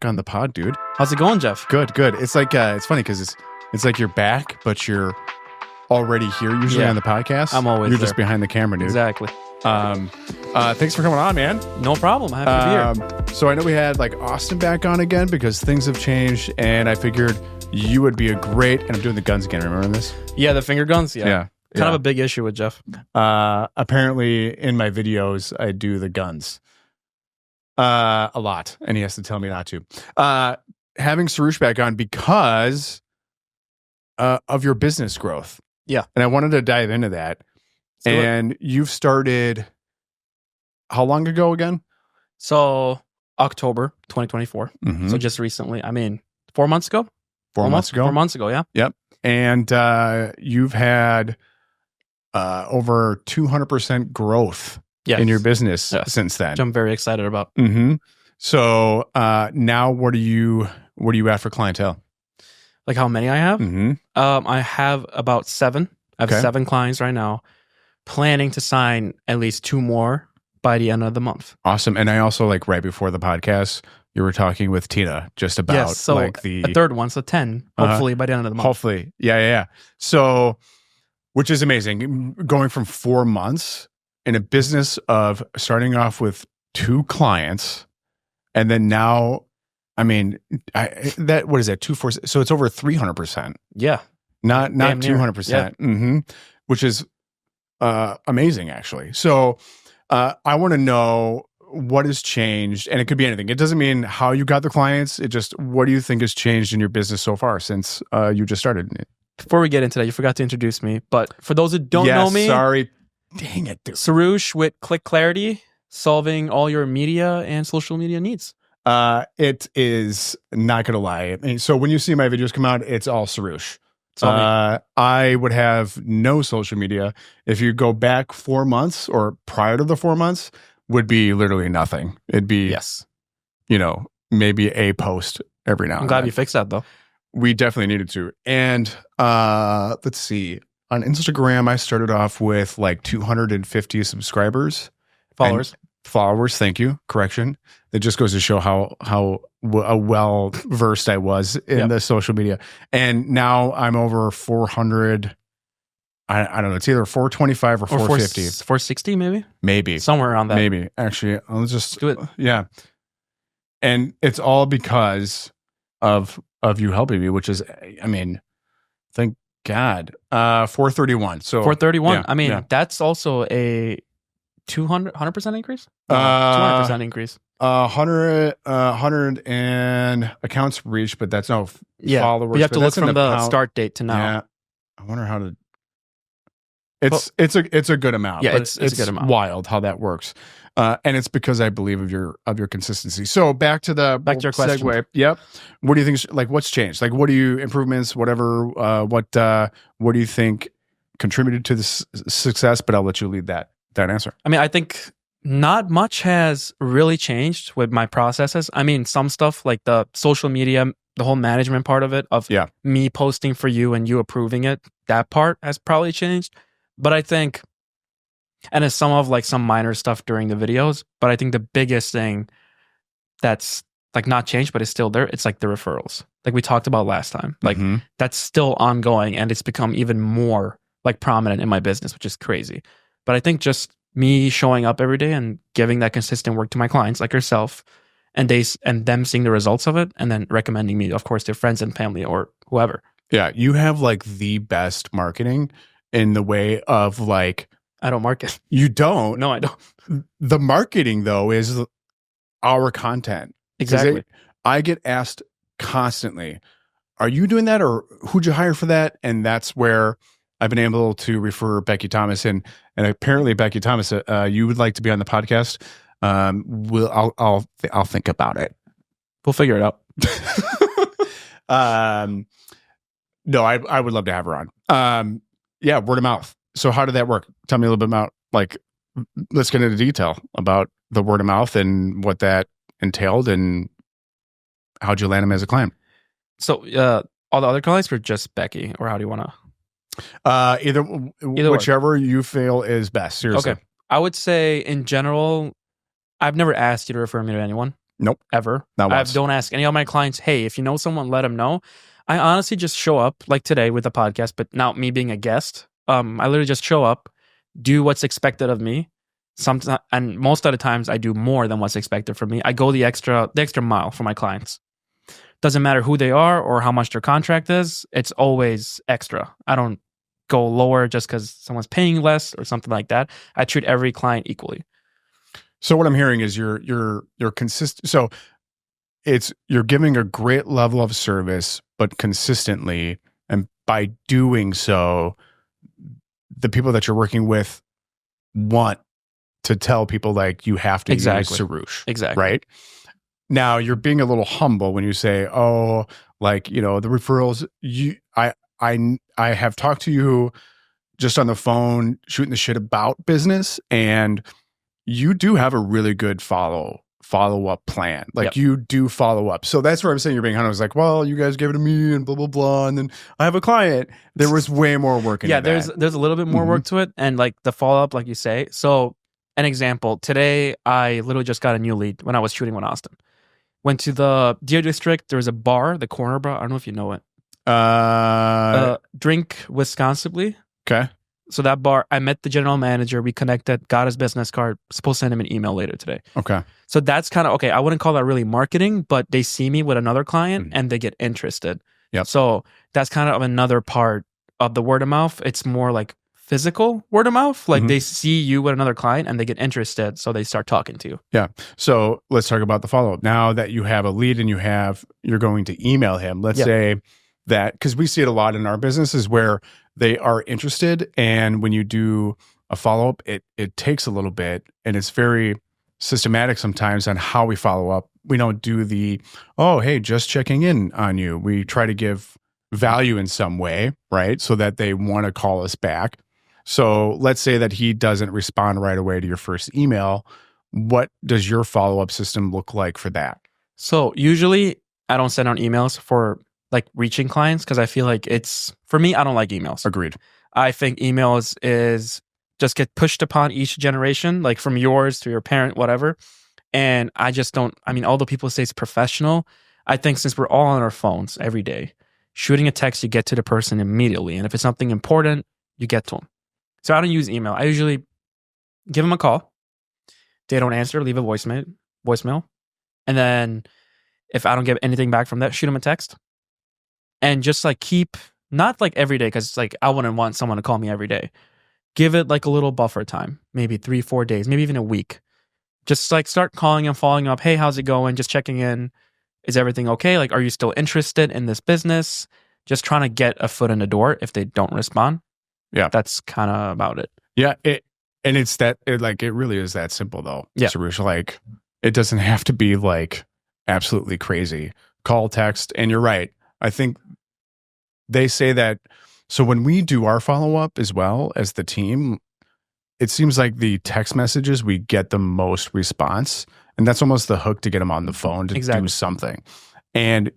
back on the pod, dude. How's it going, Jeff? Good. It's like it's funny because it's like you're back, but you're already here usually on the podcast. I'm always You're there. just behind the camera, dude. Exactly. Thanks for coming on, man. No problem. Happy to be here. So I know we had like Austin back on again because things have changed, and I figured you would be a great. And I'm doing the guns again. Remember this? Yeah, the finger guns. Yeah. Kind of Yeah. a big issue with Jeff. Apparently, in my videos, I do the guns a lot, and he has to tell me not to. Having Soroosh back on because of your business growth. Yeah. And I wanted to dive into that. And you've started how long ago again? So October 2024. Mhm. So just recently. I mean, 4 months ago? 4 months ago? 4 months ago, yeah. Yep. And you've had over 200% growth Yes. in your business Yes. since then. Which I'm very excited about. Mm-hmm. So now what are you at for clientele? Like how many I have? Mm-hmm. I have about 7. I have Okay. 7 clients right now. Planning to sign at least 2 more by the end of the month. Awesome. And I also like right before the podcast, you were talking with Tina just about Yes, so like the a third one, so 10, hopefully by the end of the month. hopefully. Yeah. So, which is amazing. Going from 4 months in a business of starting off with 2 clients, and then now, I mean, what is that? 4? So it's over 300%. Yeah. Not Damn near. 200%. Mm-hmm. Which is amazing, actually. So I want to know what has changed, and it could be anything. It doesn't mean how you got the clients. It just, what do you think has changed in your business so far since you just started? Before we get into that, you forgot to introduce me. But for those who don't know me, Sorry. Dang it, dude. Soroosh with Clicklarity, solving all your media and social media needs. It is not going to lie. I mean, so when you see my videos come out, it's all Soroosh. It's all me. I would have no social media. If you go back 4 months or prior to the 4 months, would be literally nothing. It'd be, Yes. Maybe a post every now I'm and glad then. you fixed that, though. We definitely needed to. And let's see. On Instagram, I started off with like 250 subscribers. Followers, thank you. Correction. That just goes to show how well versed I was in the social media. And now I'm over 400. I don't know. It's either 425 or 450. 460, maybe? Maybe. Somewhere around that. Maybe. Actually, I'll just Do it. Yeah. And it's all because of you helping me, which is, I mean, thank God. 431. So 431. yeah, I mean, yeah. that's also a 100% increase? 200% increase. 100 and accounts reached, but that's no Yeah. followers. But you have to but look that's in from the pound- start date to now. Yeah. I wonder how to. It's a good amount. Yeah, but it's a good amount. Wild how that works, and it's because I believe of your consistency. So back to your question. segue. Yep. What do you think? Like, what's changed? Like, what do you improvements? Whatever. What do you think contributed to this success? But I'll let you lead that answer. I mean, I think not much has really changed with my processes. I mean, some stuff like the social media, the whole management part of it, of me posting for you and you approving it, that part has probably changed. But I think, and it's some minor stuff during the videos, but I think the biggest thing that's like not changed, but it's still there, it's like the referrals. Like we talked about last time. Like that's still ongoing, and it's become even more like prominent in my business, which is crazy. But I think just me showing up every day and giving that consistent work to my clients like yourself, and them seeing the results of it, and then recommending me, of course, to friends and family or whoever. Yeah, you have like the best marketing in the way of like, I don't market. you don't. No, I don't. The marketing though is our content. 'Cause Exactly. I get asked constantly, are you doing that, or who'd you hire for that? And that's where I've been able to refer Becky Thomas in. And apparently Becky Thomas, you would like to be on the podcast. I'll think about it. We'll figure it out. No, I would love to have her on. Yeah, word of mouth. So how did that work? Tell me a little bit about, like, let's get into detail about the word of mouth and what that entailed, and how'd you land him as a client? So all the other clients were just Becky, or how do you want to? Either whichever you feel is best. Seriously. Okay. I would say in general, I've never asked you to refer me to anyone. Nope. Ever. Not I once. don't ask any of my clients, hey, if you know someone, let them know. I honestly just show up, like today with the podcast, but now me being a guest, I literally just show up, do what's expected of me. Sometimes, and most of the times I do more than what's expected from me. I go the extra mile for my clients. Doesn't matter who they are or how much their contract is. It's always extra. I don't go lower just because someone's paying less or something like that. I treat every client equally. So what I'm hearing is you're consistent. So you're giving a great level of service, but consistently, and by doing so, the people that you're working with want to tell people like you have to use Soroosh. Exactly. Right? Now you're being a little humble when you say, "Oh, like, the referrals I have talked to you just on the phone shooting the shit about business, and you do have a really good follow-up plan. Like, you do follow up." So that's where I'm saying you're being honest. I was like, well, you guys gave it to me and blah, blah, blah. And then I have a client. There was way more work in that. There's a little bit more work to it. And like the follow-up, like you say. So an example, today I literally just got a new lead when I was shooting with Austin. Went to the Deer District. There was a bar, the Corner Bar. I don't know if you know it. Drink Wisconsinly. Okay. So that bar, I met the general manager. We connected, got his business card. Supposed to send him an email later today. Okay. So that's kind of, okay, I wouldn't call that really marketing, but they see me with another client and they get interested. Yep. So that's kind of another part of the word of mouth. It's more like physical word of mouth. Like they see you with another client and they get interested. So they start talking to you. Yeah. So let's talk about the follow-up. Now that you have a lead and you're going to email him, let's say that, because we see it a lot in our businesses where they are interested, and when you do a follow-up, it takes a little bit, and it's very systematic sometimes on how we follow up. We don't do oh, hey, just checking in on you. We try to give value in some way, right? So that they want to call us back. So let's say that he doesn't respond right away to your first email. What does your follow-up system look like for that? So usually I don't send out emails for like reaching clients because I feel like for me, I don't like emails. Agreed. I think emails is just get pushed upon each generation, like from yours to your parent, whatever. And I just don't, although people say it's professional, I think since we're all on our phones every day, shooting a text, you get to the person immediately. And if it's something important, you get to them. So I don't use email. I usually give them a call. They don't answer, leave a voicemail. And then if I don't get anything back from that, shoot them a text. And just like keep, not like every day, because like I wouldn't want someone to call me every day. Give it like a little buffer time, maybe 3-4 days, maybe even a week. Just like start calling and following up. Hey, how's it going? Just checking in. Is everything okay? Like, are you still interested in this business? Just trying to get a foot in the door if they don't respond. Yeah. That's kind of about it. Yeah. It really is that simple though. Yeah. Soroosh, like it doesn't have to be like absolutely crazy. Call, text, and you're right. I think they say that. So when we do our follow-up as well as the team, it seems like the text messages, we get the most response. And that's almost the hook to get them on the phone to do something. And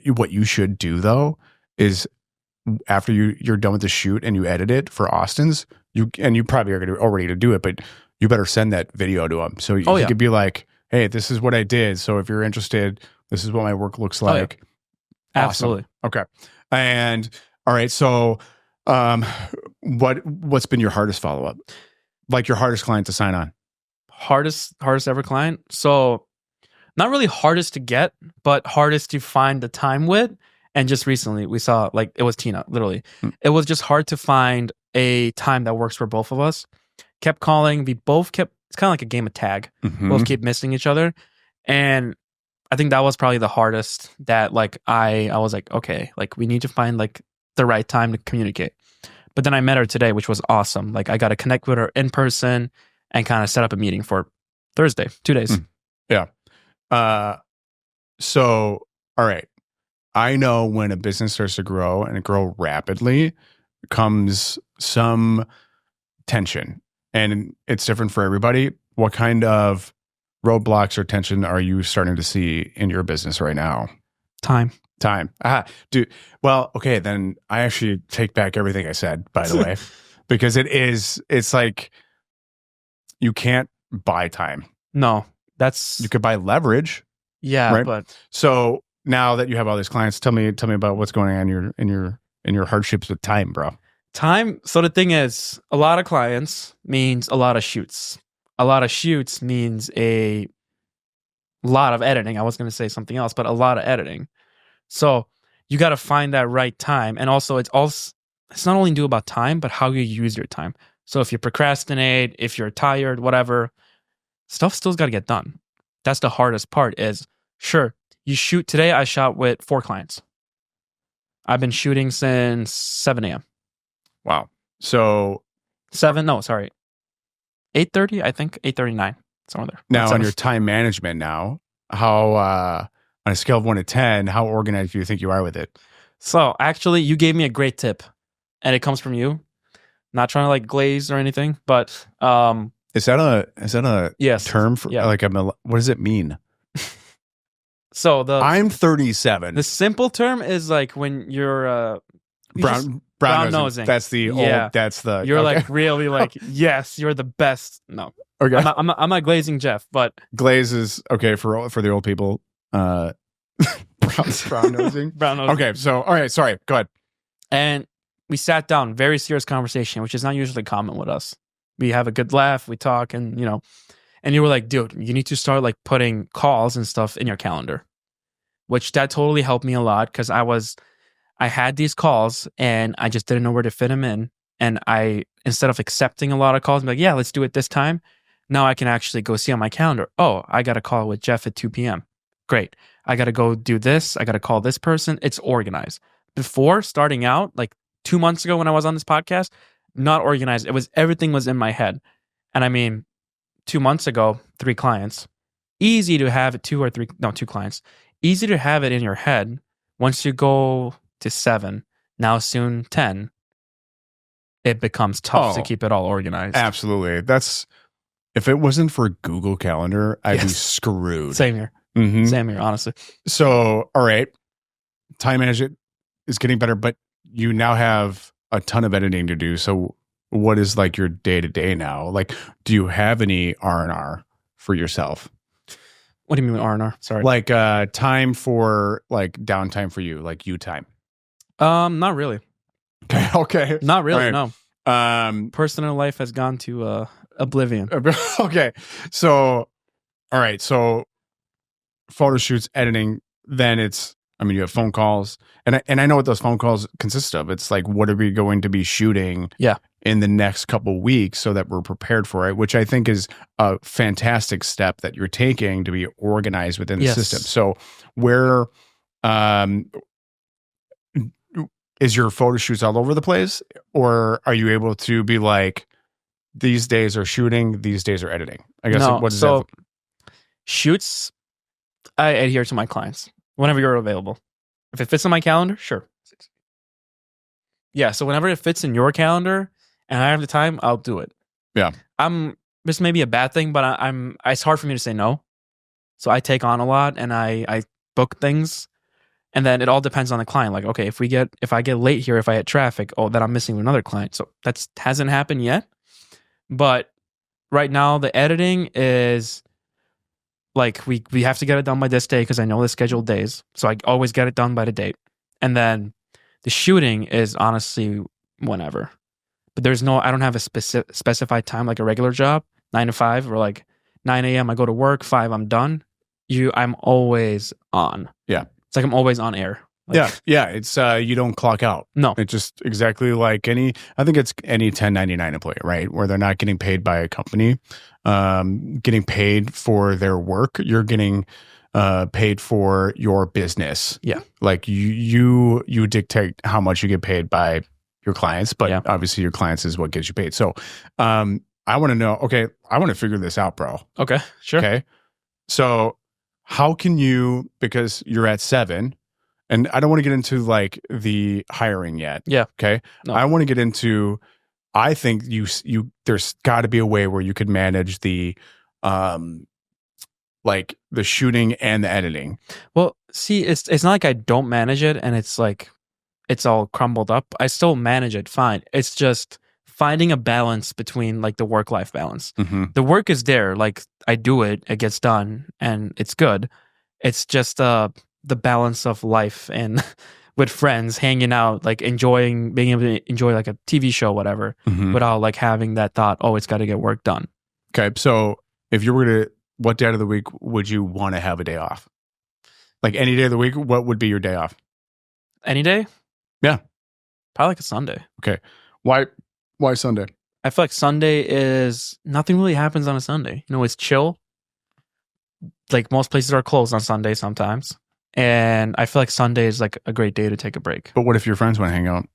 what you should do though, is after you're done with the shoot and you edit it for Austin's, you probably are already to do it, but you better send that video to him. So you could be like, hey, this is what I did. So if you're interested, this is what my work looks like. Oh, yeah. Absolutely. Awesome. Okay. And all right. So what's been your hardest follow-up? Like your hardest client to sign on? Hardest ever client? So not really hardest to get, but hardest to find the time with. And just recently we saw, like, it was Tina, literally. It was just hard to find a time that works for both of us. Kept calling. We both kept, it's kind of like a game of tag. Both keep missing each other. And I think that was probably the hardest that like I was like, okay, like we need to find like the right time to communicate. But then I met her today, which was awesome. Like I got to connect with her in person and kind of set up a meeting for Thursday, 2 days. Yeah. So, all right. I know when a business starts to grow and grow rapidly, comes some tension, and it's different for everybody. What kind of roadblocks or tension are you starting to see in your business right now? Time. Dude. Well, okay, then I actually take back everything I said, by the way, because it's like you can't buy time. No, you could buy leverage. Yeah, right? but So now that you have all these clients, tell me about what's going on in your hardships with time, bro. Time. So the thing is, a lot of clients means a lot of shoots. A lot of shoots means a lot of editing. I was going to say something else, but a lot of editing. So you got to find that right time. And also it's not only do about time, but how you use your time. So if you procrastinate, if you're tired, whatever, stuff still's got to get done. That's the hardest part is, sure, you shoot today. I shot with 4 clients. I've been shooting since 7 a.m. Wow. So 8:30, I think 8:39, somewhere there. now on your time management now, how on a scale of 1 to 10, how organized do you think you are with it? So actually, you gave me a great tip, and it comes from you. Not trying to like glaze or anything, but is that a yes, term for like what does it mean? So I'm 37. The simple term is like when you're brown nosing. That's the old. That's the. You're like really like yes, you're the best. No, okay. I'm not glazing Jeff, but glaze is okay for the old people. Brown nosing. Brown nosing. Okay, so all right, sorry, go ahead. And we sat down, very serious conversation, which is not usually common with us. We have a good laugh, we talk, and and you were like, dude, you need to start like putting calls and stuff in your calendar, which that totally helped me a lot because I had these calls and I just didn't know where to fit them in. And instead of accepting a lot of calls, I'm like, yeah, let's do it this time. Now I can actually go see on my calendar. Oh, I got a call with Jeff at 2 p.m. Great. I got to go do this. I got to call this person. It's organized. Before starting out, like 2 months ago when I was on this podcast, not organized. Everything was in my head. And I mean, 2 months ago, 3 clients. Easy to have it 2 clients. Easy to have it in your head. Once you go to 7, now soon 10, it becomes tough to keep it all organized. Absolutely. If it wasn't for Google Calendar, I'd be screwed. Same here. Mm-hmm. Same here, honestly. So, all right, time management is getting better, but you now have a ton of editing to do. So what is like your day-to-day now? Like, do you have any R&R for yourself? What do you mean R&R? Sorry. Like time for like downtime for you, like you time. Not really. Okay. Not really, right. No. Personal life has gone to oblivion. Okay. So, all right. So photo shoots, editing, then you have phone calls. And I know what those phone calls consist of. It's like, what are we going to be shooting in the next couple weeks so that we're prepared for it, which I think is a fantastic step that you're taking to be organized within the system. So where is your photo shoots all over the place? Or are you able to be like, these days are shooting, these days are editing? I guess what is that? Shoots, I adhere to my clients whenever you're available. If it fits on my calendar, sure. Yeah, so whenever it fits in your calendar and I have the time, I'll do it. Yeah. This may be a bad thing, but it's hard for me to say no. So I take on a lot and I book things. And then it all depends on the client. Like, okay, if I get late here, if I hit traffic, then I'm missing another client. So that hasn't happened yet. But right now the editing is like we have to get it done by this day because I know the scheduled days. So I always get it done by the date. And then the shooting is honestly whenever. But I don't have a specified time like a regular job, 9 to 5 or like 9 a.m. I go to work, 5 I'm done. I'm always on. Yeah. It's like I'm always on air. Like, yeah. It's you don't clock out. No. It's just exactly like any 1099 employee, right? Where they're not getting paid by a company, getting paid for their work. You're getting paid for your business. Yeah. Like you dictate how much you get paid by your clients, but obviously your clients is what gets you paid. So I want to know, okay, I want to figure this out, bro. Okay, sure. Okay. So how can you, because you're at 7, and I don't want to get into like the hiring yet. Yeah. Okay. No. I want to get into, I think there's got to be a way where you could manage the, like the shooting and the editing. Well, see, it's not like I don't manage it and it's like, it's all crumbled up. I still manage it fine. It's just finding a balance between like the work-life balance. Mm-hmm. The work is there. Like I do it, it gets done and it's good. it's just the balance of life and with friends, hanging out, like being able to enjoy like a TV show, whatever, without like having that thought, oh, it's got to get work done. Okay. So if you were to, what day of the week would you want to have a day off? Like any day of the week, what would be your day off? Any day? Yeah. Probably like a Sunday. Okay. Why Sunday? I feel like Sunday is, nothing really happens on a Sunday. You know, it's chill. Like most places are closed on Sunday sometimes. And I feel like Sunday is like a great day to take a break. But what if your friends want to hang out?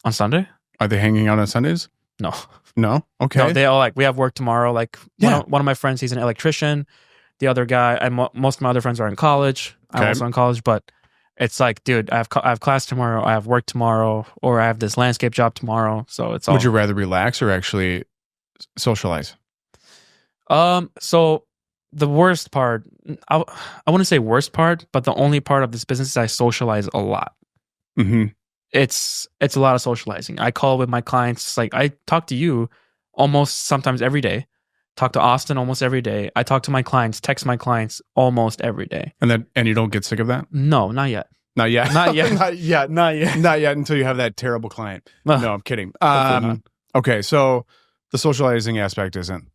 On Sunday? Are they hanging out on Sundays? No. No? Okay. No, they all like, we have work tomorrow. Like one of my friends, he's an electrician. The other guy, most of my other friends are in college. I'm also in college, but it's like, dude, I have class tomorrow. I have work tomorrow, or I have this landscape job tomorrow. So it's all. Would you rather relax or actually socialize? So the worst part, I wouldn't say worst part, but the only part of this business is I socialize a lot. Mm-hmm. It's a lot of socializing. I call with my clients. Like I talk to you almost sometimes every day. Talk to Austin almost every day. I talk to my clients, text my clients almost every day. And you don't get sick of that? No, not yet. Not yet. Not yet. Not yet. Not yet. Not yet until you have that terrible client. No, I'm kidding. Okay, so the socializing aspect isn't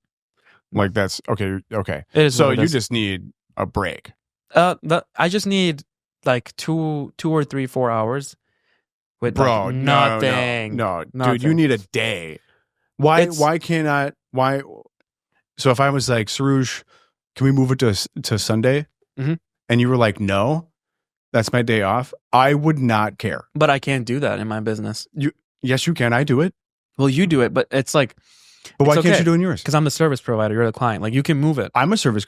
like that's okay. Okay. It is so you just need a break. I just need like 2 or 3, 4 hours with bro. Like nothing. No, nothing. Dude, you need a day. Why can't I? Why? So if I was like, Soroosh, can we move it to Sunday? Mm-hmm. And you were like, no, that's my day off. I would not care. But I can't do that in my business. Yes, you can. I do it. Well, you do it, but it's like. But why can't you do it in yours? Because I'm the service provider. You're the client. Like you can move it. I'm a service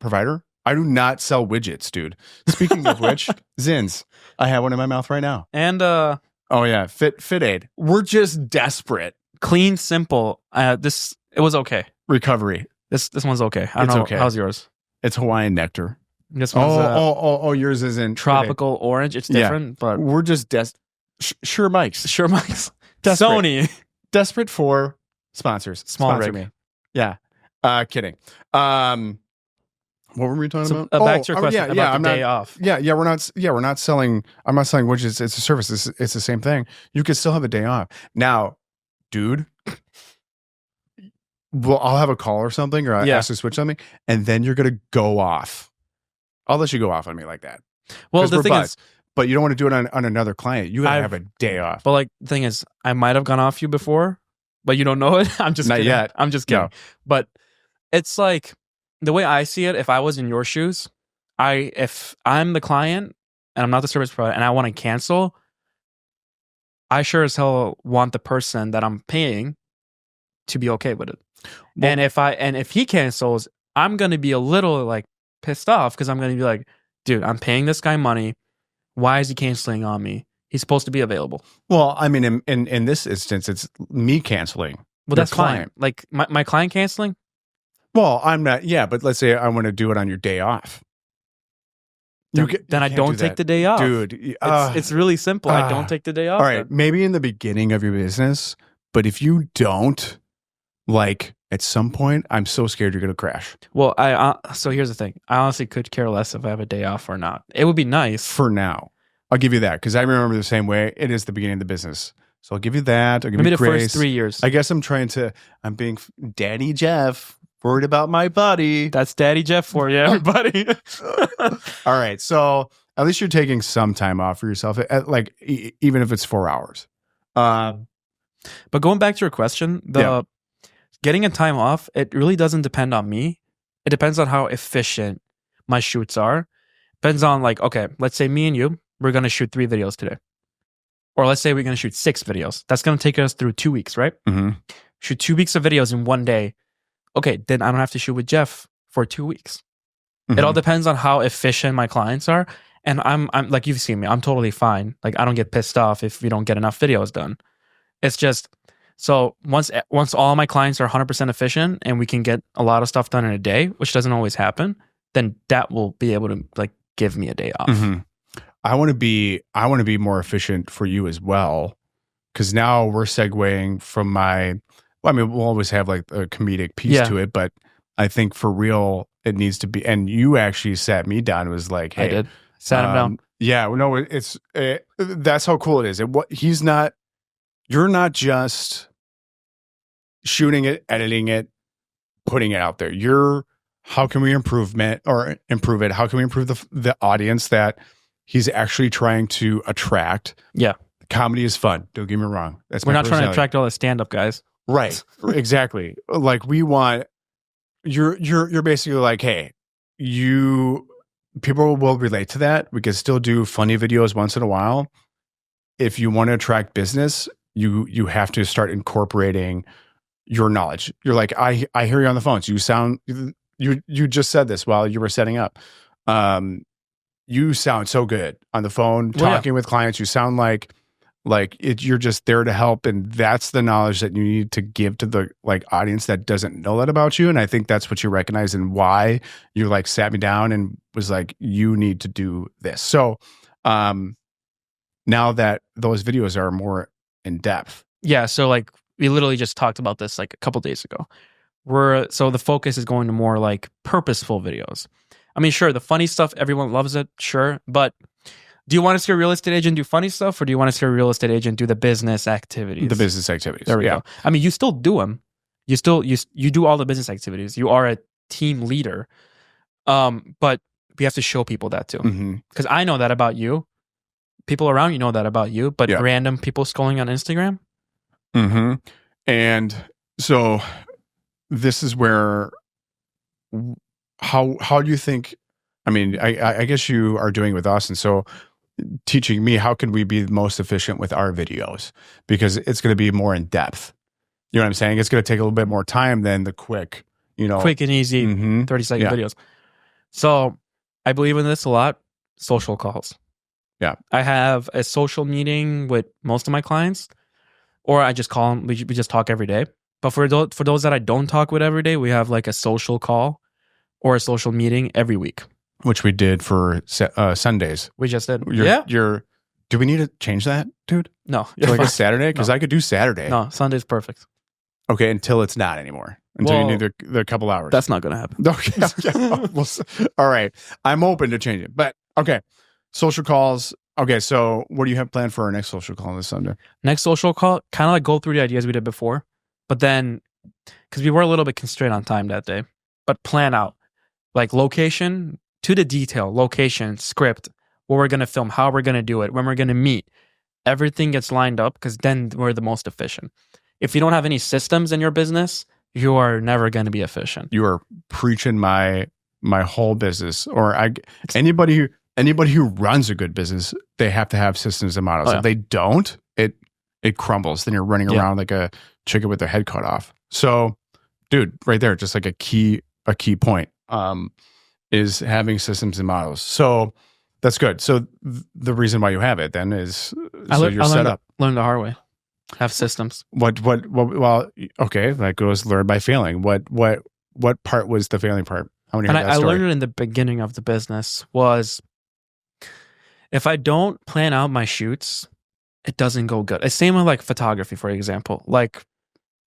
provider. I do not sell widgets, dude. Speaking of which, Zins, I have one in my mouth right now. And oh yeah, Fit Aid. We're just desperate. Clean, simple. It was okay. Recovery. This one's okay. I don't know. Okay. How's yours? It's Hawaiian nectar. This one's yours isn't tropical orange. It's different, but we're just Sure Mikes. Sony. Desperate for sponsors. Sponsor me. Yeah. Kidding. What were we talking about? Back to your question about the day off. Yeah, we're not selling. I'm not selling widgets. It's a service. It's the same thing. You could still have a day off. Now, dude, well, I'll have a call or something, or I ask to switch something, and then you're gonna go off. I'll let you go off on me like that. Well, the thing is, but you don't want to do it on another client. You gotta have a day off. But like, the thing is, I might have gone off you before, but you don't know it. I'm just not kidding. Yet. I'm just kidding. No. But it's like the way I see it. If I was in your shoes, if I'm the client and I'm not the service provider, and I want to cancel, I sure as hell want the person that I'm paying to be okay with it. Well, and if he cancels, I'm gonna be a little like pissed off because I'm gonna be like, dude, I'm paying this guy money. Why is he canceling on me? He's supposed to be available. Well, I mean, in this instance, it's me canceling. Well, that's fine. Like my client canceling. Well, I'm not. Yeah, but let's say I want to do it on your day off. Then I don't take the day off, dude. It's really simple. I don't take the day off. All right, maybe in the beginning of your business, but if you don't, like at some point, I'm so scared you're gonna crash. Well, so here's the thing. I honestly could care less if I have a day off or not. It would be nice for now. I'll give you that because I remember the same way. It is the beginning of the business, so I'll give you that. I'll give you the grace. First 3 years. I guess I'm being Daddy Jeff. Worried about my body. That's Daddy Jeff for you, everybody. All right. So at least you're taking some time off for yourself, like even if it's 4 hours. But going back to your question, getting a time off, it really doesn't depend on me. It depends on how efficient my shoots are. Depends on like, okay, let's say me and you, we're going to shoot 3 videos today. Or let's say we're going to shoot 6 videos. That's going to take us through 2 weeks, right? Mm-hmm. Shoot 2 weeks of videos in one day. Okay, then I don't have to shoot with Jeff for 2 weeks. Mm-hmm. It all depends on how efficient my clients are. And I'm like, you've seen me, I'm totally fine. Like I don't get pissed off if we don't get enough videos done. It's just, so once all my clients are 100% efficient and we can get a lot of stuff done in a day, which doesn't always happen, then that will be able to like give me a day off. Mm-hmm. I want to be more efficient for you as well. Cause now we're segueing from we'll always have like a comedic piece to it, but I think for real, it needs to be. And you actually sat me down and was like, hey, I did. Sat him down. Yeah, no, that's how cool it is. You're not just shooting it, editing it, putting it out there. How can we improve it? How can we improve the audience that he's actually trying to attract? Yeah. Comedy is fun. Don't get me wrong. We're not trying to attract all the stand-up guys. Right. Exactly. Like we want, you're basically like, hey, people will relate to that. We can still do funny videos once in a while. If you want to attract business, you have to start incorporating your knowledge. You're like, I hear you on the phones. You just said this while you were setting up. You sound so good on the phone, talking with clients. You sound like you're just there to help, and that's the knowledge that you need to give to the audience that doesn't know that about you. And I think that's what you recognize and why you sat me down and was like, you need to do this. So now that those videos are more in depth. Yeah. So we literally just talked about this a couple days ago. So the focus is going to more purposeful videos. I mean, sure, the funny stuff, everyone loves it, sure. But do you want to see a real estate agent do funny stuff, or do you want to see a real estate agent do the business activities? The business activities. There we go. I mean, you still do them. You do all the business activities. You are a team leader. But we have to show people that too. Because I know that about you. People around you know that about you, but random people scrolling on Instagram. And so this is where, how do you think, I mean, I guess you are doing it with us. And so teaching me, how can we be the most efficient with our videos? Because it's going to be more in depth. You know what I'm saying? It's going to take a little bit more time than the quick and easy 30-second videos. So I believe in this a lot. Social calls. Yeah. I have a social meeting with most of my clients, or I just call them. We just talk every day. But for those that I don't talk with every day, we have a social call or a social meeting every week. Which we did for Sundays. We just did. Do we need to change that, dude? No. A Saturday? Because I could do Saturday. No, Sunday's perfect. Okay, until it's not anymore. Until you need the couple hours. That's not going to happen. Okay. All right. I'm open to change it. But, okay. Social calls. Okay, so what do you have planned for our next social call this Sunday? Next social call, kind of go through the ideas we did before. But then, because we were a little bit constrained on time that day, but plan out. Location, to the detail, location, script, what we're going to film, how we're going to do it, when we're going to meet. Everything gets lined up because then we're the most efficient. If you don't have any systems in your business, you are never going to be efficient. You are preaching my whole business. Or anybody who runs a good business, they have to have systems and models. If they don't, it crumbles. Then you're running around like a chicken with their head cut off. So, dude, right there, just a key point. Is having systems and models. So that's good. So the reason why you have it then is you're set up. Learn the hard way. Have systems. Well, okay, that goes learn by failing. What part was the failing part? I want to hear that story. I learned it in the beginning of the business was if I don't plan out my shoots, it doesn't go good. It's same with photography, for example.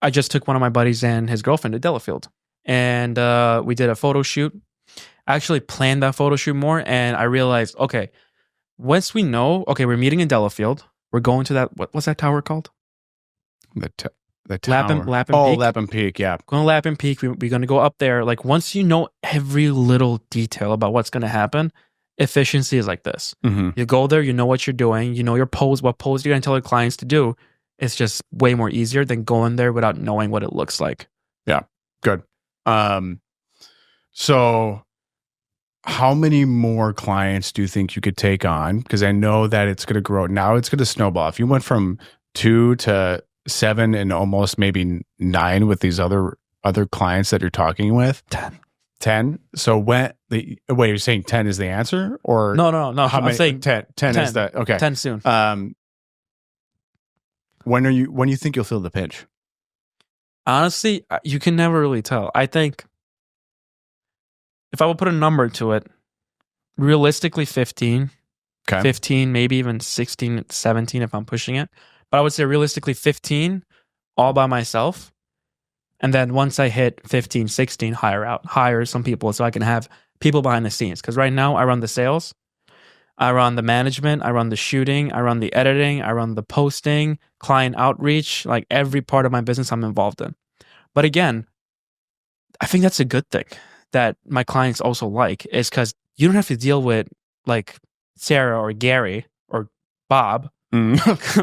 I just took one of my buddies and his girlfriend to Delafield, and we did a photo shoot. I actually planned that photo shoot more, and I realized, okay, once we know, we're meeting in Delafield, we're going to that, what's that tower called? The tower. Lapham Peak. Lapham Peak, yeah. Going to Lapham Peak, we're going to go up there. Once you know every little detail about what's going to happen, efficiency is like this. You go there, you know what you're doing, you know your pose, what pose you're going to tell your clients to do. It's just way more easier than going there without knowing what it looks like. Yeah, good. So how many more clients do you think you could take on? Because I know that it's going to grow. Now it's going to snowball. If you went from 2 to 7 and almost maybe 9 with these other clients that you're talking with. 10. So wait, you're saying 10 is the answer? Or No. How many? I'm saying 10 is the, okay. 10 soon. When do you think you'll feel the pinch? Honestly, you can never really tell. I think if I would put a number to it, realistically 15. Okay. 15, maybe even 16, 17 if I'm pushing it. But I would say realistically 15 all by myself. And then once I hit 15, 16, hire some people so I can have people behind the scenes. Because right now I run the sales, I run the management, I run the shooting, I run the editing, I run the posting, client outreach, like every part of my business I'm involved in. But again, I think that's a good thing that my clients also like, is because you don't have to deal with like Sarah or Gary or Bob.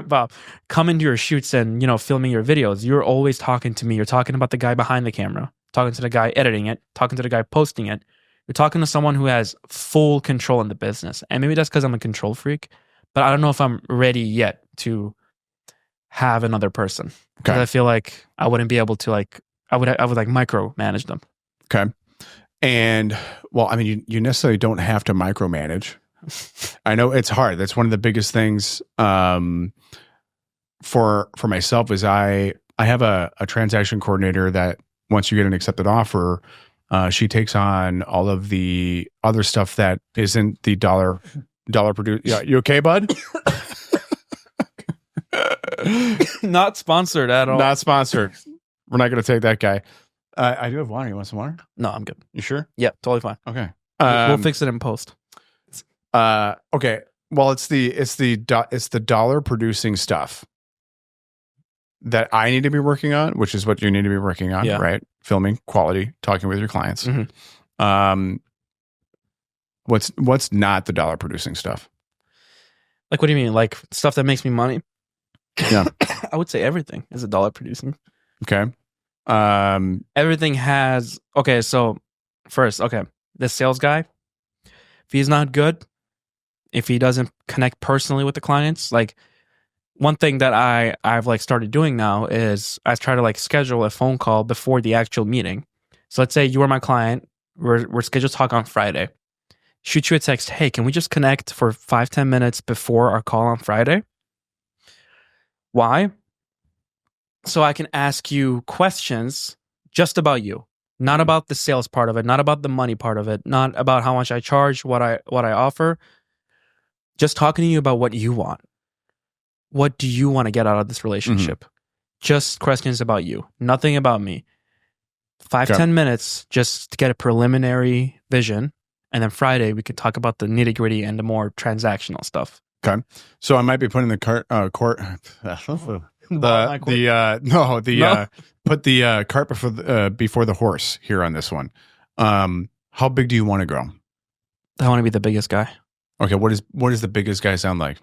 Bob, come into your shoots and, filming your videos. You're always talking to me. You're talking about the guy behind the camera, talking to the guy editing it, talking to the guy posting it. You're talking to someone who has full control in the business. And maybe that's because I'm a control freak, but I don't know if I'm ready yet to have another person. Because I feel like I wouldn't be able to I would like micromanage them. Okay. And well, I mean, you necessarily don't have to micromanage. I know it's hard. That's one of the biggest things for myself is I have a transaction coordinator that once you get an accepted offer, she takes on all of the other stuff that isn't the dollar produce. Yeah, you okay, bud? Not sponsored at all. Not sponsored. We're not going to take that guy. I do have water. You want some water? No, I'm good. You sure? Yeah, totally fine. Okay. We'll fix it in post. Okay. Well, it's the dollar producing stuff that I need to be working on, which is what you need to be working on, right? Filming, quality, talking with your clients. Mm-hmm. What's not the dollar producing stuff? Like, what do you mean? Like stuff that makes me money? Yeah. I would say everything is a dollar producing. Okay. Everything has, okay. So first, the sales guy, if he's not good, if he doesn't connect personally with the clients, like one thing that I've like started doing now is I try to like schedule a phone call before the actual meeting. So let's say you are my client. We're scheduled to talk on Friday. Shoot you a text. Hey, can we just connect for 5-10 minutes before our call on Friday? Why? So I can ask you questions just about you, not about the sales part of it, not about the money part of it, not about how much I charge, what I offer. Just talking to you about what you want. What do you want to get out of this relationship? Mm-hmm. Just questions about you, nothing about me. 5-10 minutes just to get a preliminary vision. And then Friday, we could talk about the nitty gritty and the more transactional stuff. Okay. So I might be putting the cart put the cart before the horse here on this one. How big do you want to grow? I want to be the biggest guy. Okay. What does the biggest guy sound like?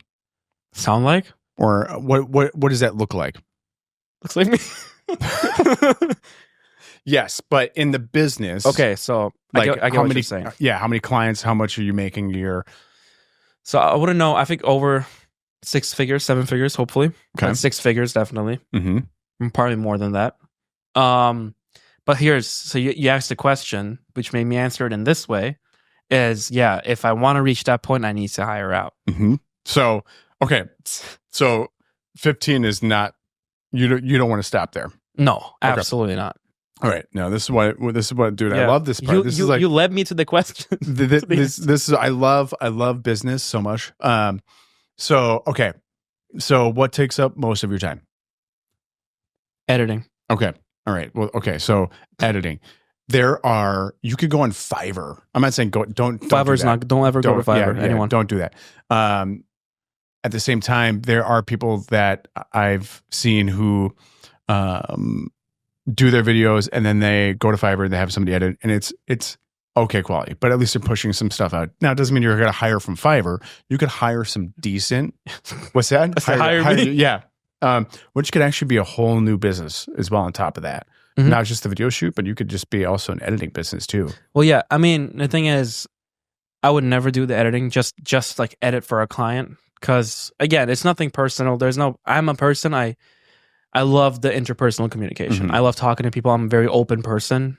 Sound like? Or what does that look like? Looks like me. Yes, but in the business. Okay, so like I get how what many, you're saying. Yeah, how many clients? How much are you making a year? So I wouldn't know. I think over 6 figures, 7 figures, hopefully. Okay. But 6 figures, definitely. Mm-hmm. Probably more than that. But you asked a question, which made me answer it in this way, is if I want to reach that point, I need to hire out. Mm-hmm. So, okay. So 15 is not, you don't want to stop there. No, absolutely not. All right. No, this is what, dude, I love this part. You led me to the question. This is, I love business so much. So, okay. So what takes up most of your time? Editing. Okay. All right. Well, okay. So editing. You could go on Fiverr. I'm not saying don't Fiverr's not, don't ever go to Fiverr. Anyone. Don't do that. At the same time, there are people that I've seen who, do their videos and then they go to Fiverr and they have somebody edit and it's okay quality, but at least they're pushing some stuff out. Now, it doesn't mean you're going to hire from Fiverr. You could hire some decent, what's that? hire me. Yeah. Which could actually be a whole new business as well on top of that. Mm-hmm. Not just the video shoot, but you could just be also an editing business too. Well, yeah. I mean, the thing is, I would never do the editing, just like edit for a client. Cause again, it's nothing personal. I'm a person. I love the interpersonal communication. Mm-hmm. I love talking to people. I'm a very open person.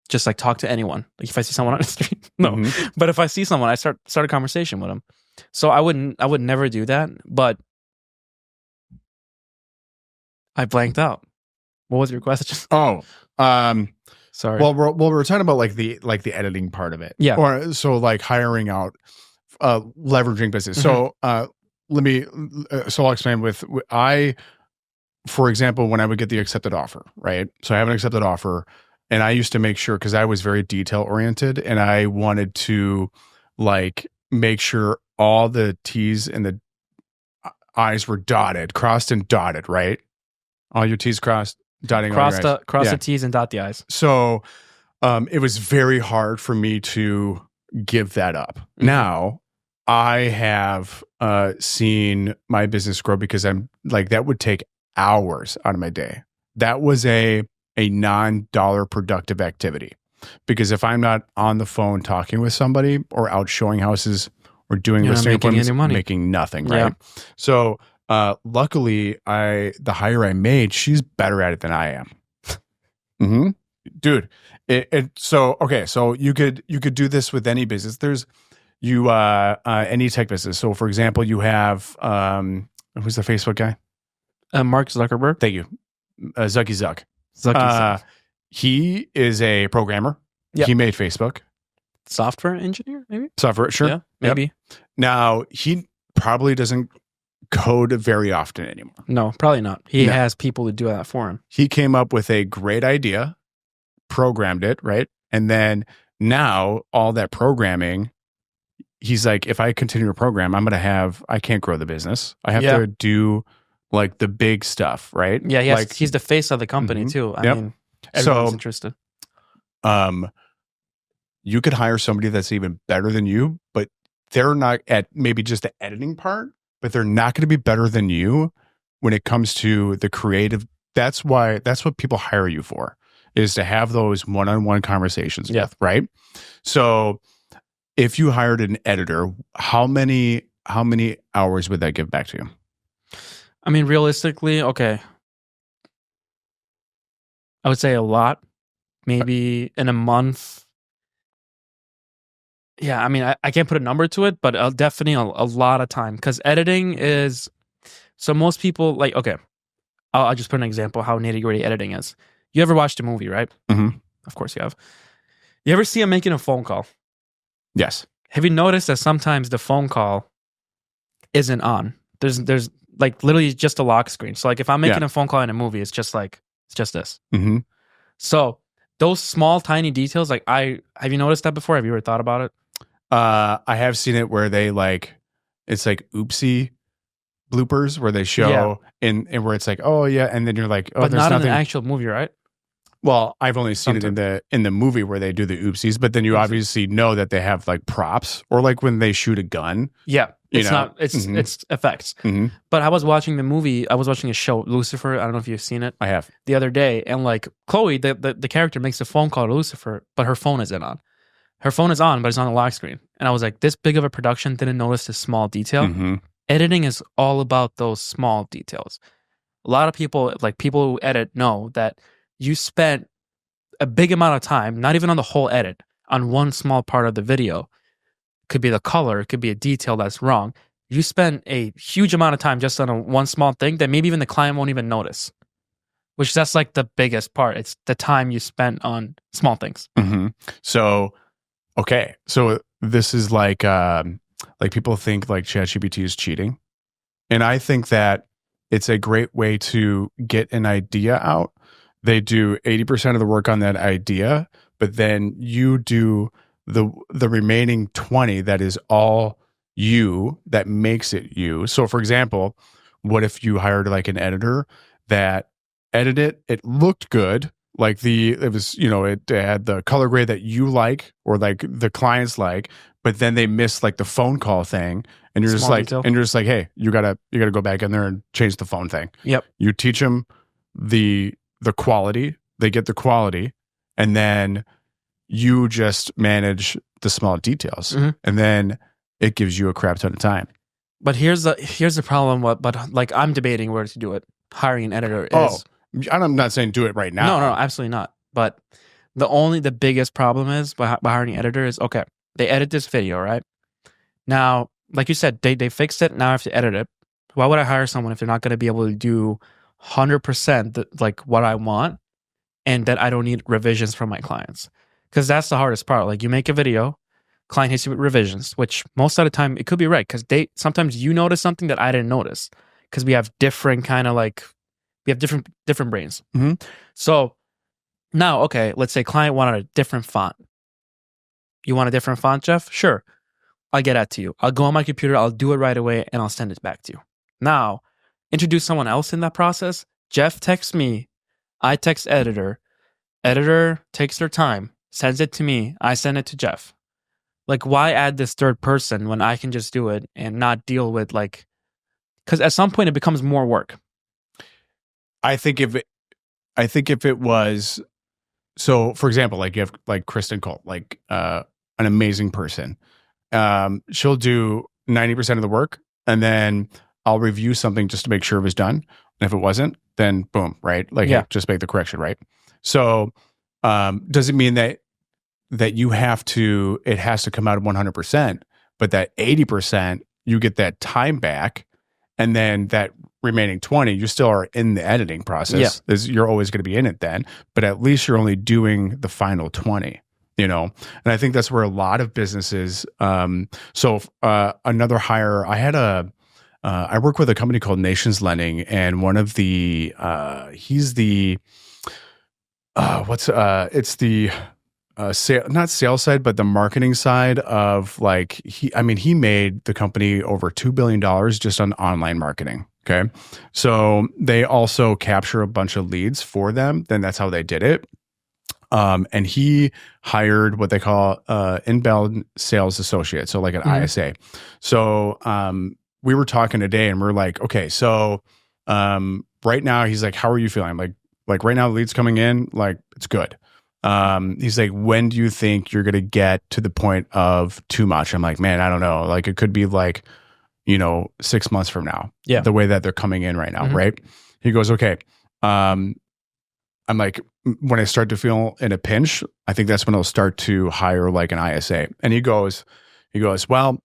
Just like talk to anyone. Like if I see someone on the street, no. Mm-hmm. But if I see someone, I start a conversation with them. So I would never do that. But I blanked out. What was your question? Oh, sorry. Well, we're talking about like the editing part of it. Yeah. Or so like hiring out, leveraging business. Mm-hmm. So let me. So I'll explain for example, when I would get the accepted offer, right? So I have an accepted offer, and I used to make sure, because I was very detail oriented, and I wanted to like make sure all the T's and the I's were crossed and dotted, right? All your T's crossed, dotting all your I's. Cross the T's and dot the I's. So it was very hard for me to give that up. Mm-hmm. Now I have seen my business grow because I'm like, that would take hours out of my day. That was a non-dollar productive activity, because if I'm not on the phone talking with somebody or out showing houses or doing listing appointments, I'm making nothing, right? Yeah. So luckily, the hire I made, she's better at it than I am. Mm-hmm. Dude, so you could do this with any business. There's any tech business. So for example, you have who's the Facebook guy? Mark Zuckerberg. Thank you. Zucky Zuck. He is a programmer. Yep. He made Facebook. Software engineer, maybe? Software, sure. Yeah, maybe. Yep. Now, he probably doesn't code very often anymore. No, probably not. He has people to do that for him. He came up with a great idea, programmed it, right? And then now all that programming, he's like, if I continue to program, I can't grow the business. I have to do like the big stuff, right? Yeah, he's the face of the company too. I mean, everyone's interested. You could hire somebody that's even better than you, but they're not at maybe just the editing part, but they're not going to be better than you when it comes to the creative. That's what people hire you for, is to have those one-on-one conversations with, right? So if you hired an editor, how many hours would that give back to you? I mean, realistically, okay, I would say a lot, maybe in a month. Yeah, I mean, I can't put a number to it, but definitely a lot of time, because editing is, so most people like, okay, I'll just put an example how nitty-gritty editing is. You ever watched a movie, right? Mm-hmm. Of course you have. You ever see him making a phone call? Yes. Have you noticed that sometimes the phone call isn't on? There's like literally just a lock screen. So like if I'm making a phone call in a movie, it's just this. Mm-hmm. So those small, tiny details, like have you noticed that before? Have you ever thought about it? I have seen it where they it's like oopsie bloopers where they show and where it's like, oh yeah, and then you're like, oh, but there's not nothing. In an actual movie, right? Well, I've only seen it in the movie where they do the oopsies, but then you obviously know that they have like props, or like when they shoot a gun. Yeah, it's effects. Mm-hmm. But I was watching the movie. I was watching a show, Lucifer. I don't know if you've seen it. I have. The other day, and like Chloe, the character makes a phone call to Lucifer, but her phone isn't on. Her phone is on, but it's on the lock screen. And I was like, this big of a production didn't notice this small detail. Mm-hmm. Editing is all about those small details. A lot of people, like people who edit, know that you spent a big amount of time, not even on the whole edit, on one small part of the video. Could be the color, it could be a detail that's wrong. You spend a huge amount of time just on one small thing that maybe even the client won't even notice. Which that's like the biggest part. It's the time you spent on small things. Mm-hmm. So, okay. So this is like people think like ChatGPT is cheating. And I think that it's a great way to get an idea out. They do 80% of the work on that idea, but then you do the remaining 20 that is all you, that makes it you. So for example, what if you hired like an editor that edited it looked good, like it had the color grade that you like or like the clients like, but then they missed like the phone call thing, and you're just like, hey, you gotta go back in there and change the phone thing. Yep. You teach them the quality, they get the quality, and then you just manage the small details, and then it gives you a crap ton of time. But here's the problem. But like I'm debating where to do it. Hiring an editor is. I'm not saying do it right now. No, absolutely not. But the biggest problem is by hiring an editor is, okay, they edit this video, right? Now, like you said, they fixed it. Now I have to edit it. Why would I hire someone if they're not going to be able to do 100% like what I want, and that I don't need revisions from my clients? Because that's the hardest part. Like you make a video, client hits you with revisions, which most of the time it could be right, because sometimes you notice something that I didn't notice, because we have different kind of like We have different brains. Mm-hmm. So now, okay, let's say client wanted a different font. You want a different font, Jeff? Sure. I'll get that to you. I'll go on my computer, I'll do it right away, and I'll send it back to you. Now, introduce someone else in that process. Jeff texts me. I text editor. Editor takes their time, sends it to me. I send it to Jeff. Like, why add this third person when I can just do it and not deal with because at some point it becomes more work. I think if it was, so for example, like you have like Kristen Cole, like an amazing person. She'll do 90% of the work, and then I'll review something just to make sure it was done. And if it wasn't, then boom, right? Like, hey, just make the correction, right? So, does it mean that you have to, it has to come out of 100%, but that 80%, you get that time back, and then that remaining 20, you still are in the editing process. You're always going to be in it then, but at least you're only doing the final 20. And I think that's where a lot of businesses, another hire, I work with a company called Nations Lending, and one of the, he's the, it's the, not sales side, but the marketing side of like, he made the company over $2 billion just on online marketing. Okay. So they also capture a bunch of leads for them. Then that's how they did it. And he hired what they call inbound sales associate, so like an ISA. So we were talking today, and we're like, okay, so right now, he's like, how are you feeling? I'm like right now, the lead's coming in, like it's good. He's like, when do you think you're gonna get to the point of too much? I'm like, man, I don't know. Like it could be like 6 months from now. Yeah, the way that they're coming in right now, right? He goes, okay. I'm like, when I start to feel in a pinch, I think that's when I'll start to hire like an ISA. And he goes, well,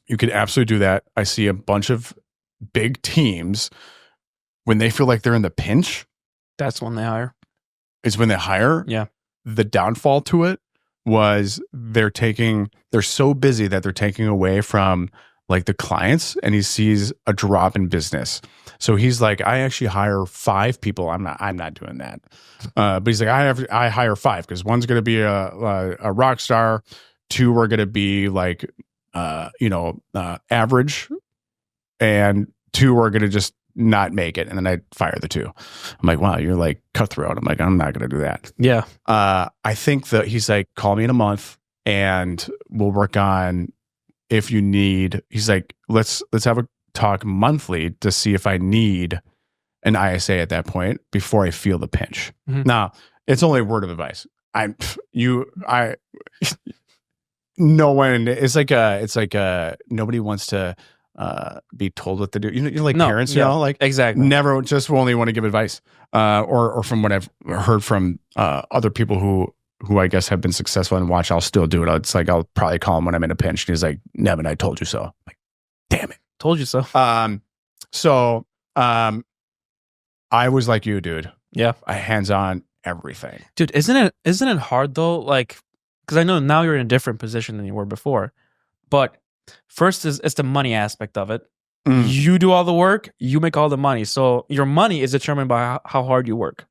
you could absolutely do that. I see a bunch of big teams when they feel like they're in the pinch. That's when they hire. It's when they hire. Yeah. The downfall to it was they're so busy that they're taking away from like the clients, and he sees a drop in business. So he's like, I actually hire 5 people. I'm not doing that. But he's like, I hire 5 because one's going to be a rock star, 2 are going to be like, average, and 2 are going to just not make it. And then I fire the 2. I'm like, wow, you're like cutthroat. I'm like, I'm not going to do that. Yeah. I think that he's like, call me in a month and we'll work on, if you need, he's like, let's have a talk monthly to see if I need an ISA at that point before I feel the pinch. Now, it's only a word of advice. No one, it's like nobody wants to be told what to do. You're like parents, like exactly. Never just only want to give advice. Or from what I've heard from other people who I guess have been successful and watch, I'll still do it. It's like, I'll probably call him when I'm in a pinch. And he's like, Nevin, I told you so. I'm like, damn it. Told you so. I was like you, dude. Yeah. I hands-on everything. Dude, isn't it hard though? Like, because I know now you're in a different position than you were before. But first it's the money aspect of it. You do all the work, you make all the money. So your money is determined by how hard you work.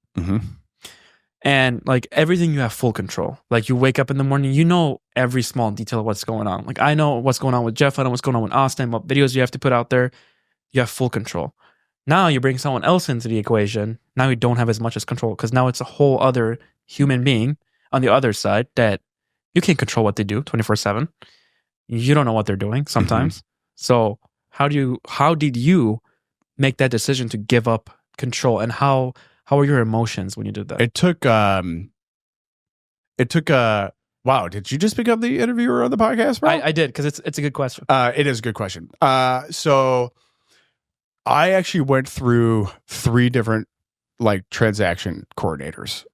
And like everything, you have full control. Like you wake up in the morning, you know every small detail of what's going on. Like I know what's going on with Jeff, I know what's going on with Austin, what videos you have to put out there. You have full control. Now you bring someone else into the equation. Now you don't have as much as control because now it's a whole other human being on the other side that you can't control what they do 24/7. You don't know what they're doing sometimes. So how did you make that decision to give up control, and how were your emotions when you did that? It took wow, did you just pick up the interviewer on the podcast, bro? I did, because it's a good question. It is a good question. So I actually went through 3 different like transaction coordinators.